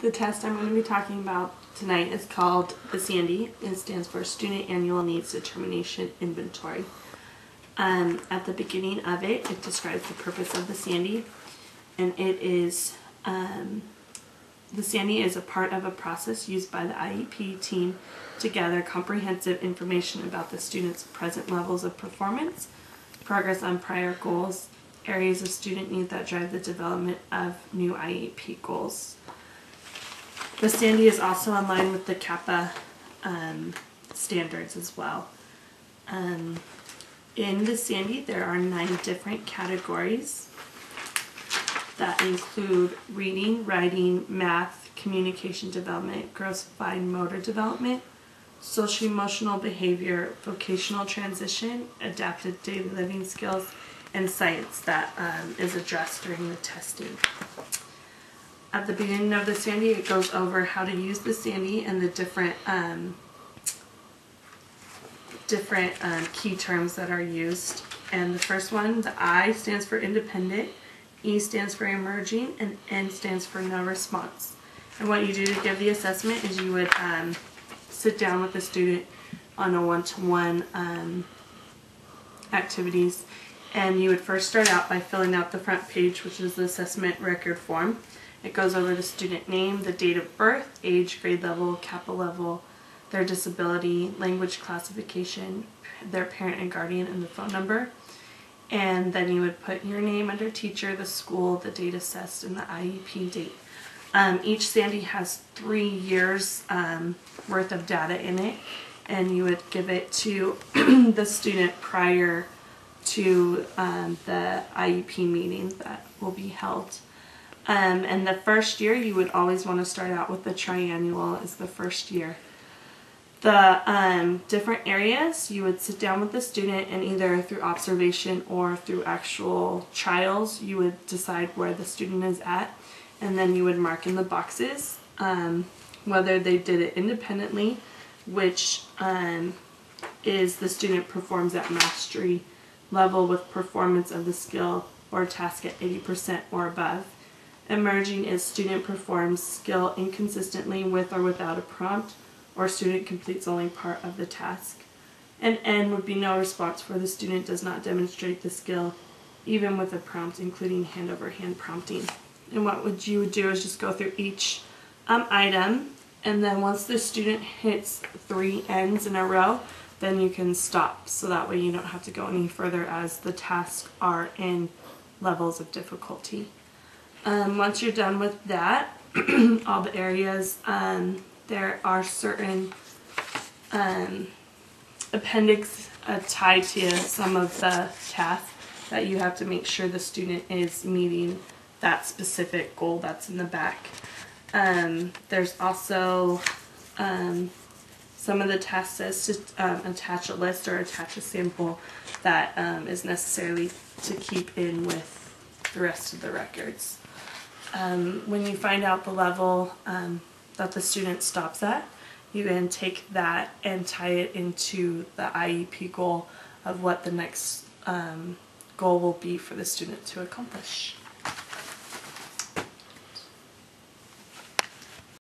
The test I'm going to be talking about tonight is called the SANDI. It stands for Student Annual Needs Determination Inventory. At the beginning of it, it describes the purpose of the SANDI, and it is the SANDI is a part of a process used by the IEP team to gather comprehensive information about the student's present levels of performance, progress on prior goals, areas of student need that drive the development of new IEP goals. The SANDI is also in line with the CAPA standards as well. In the SANDI, there are 9 different categories that include reading, writing, math, communication development, gross fine motor development, social emotional behavior, vocational transition, adaptive daily living skills, and science that is addressed during the testing. At the beginning of the SANDI, it goes over how to use the SANDI and the different key terms that are used. And the first one, the I stands for independent, E stands for emerging, and N stands for no response. And what you do to give the assessment is you would sit down with the student on a one-to-one activities, and you would first start out by filling out the front page, which is the assessment record form. It goes over the student name, the date of birth, age, grade level, CAPA level, their disability, language classification, their parent and guardian, and the phone number. And then you would put your name under teacher, the school, the date assessed, and the IEP date. Each SANDI has 3 years worth of data in it, and you would give it to the student prior to the IEP meeting that will be held. And the first year, you would always want to start out with the triennial as the first year. The different areas, you would sit down with the student, and either through observation or through actual trials, you would decide where the student is at, and then you would mark in the boxes whether they did it independently, which is the student performs at mastery level with performance of the skill or task at 80% or above. Emerging is student performs skill inconsistently with or without a prompt, or student completes only part of the task. And N would be no response, where the student does not demonstrate the skill even with a prompt, including hand-over-hand prompting. And what you would do is just go through each item, and then once the student hits 3 N's in a row, then you can stop, so that way you don't have to go any further as the tasks are in levels of difficulty. Once you're done with that, all the areas, there are certain appendix tied to some of the tasks that you have to make sure the student is meeting that specific goal that's in the back. There's also some of the tasks says to attach a list or attach a sample that is necessarily to keep in with the rest of the records. When you find out the level that the student stops at, you then take that and tie it into the IEP goal of what the next goal will be for the student to accomplish.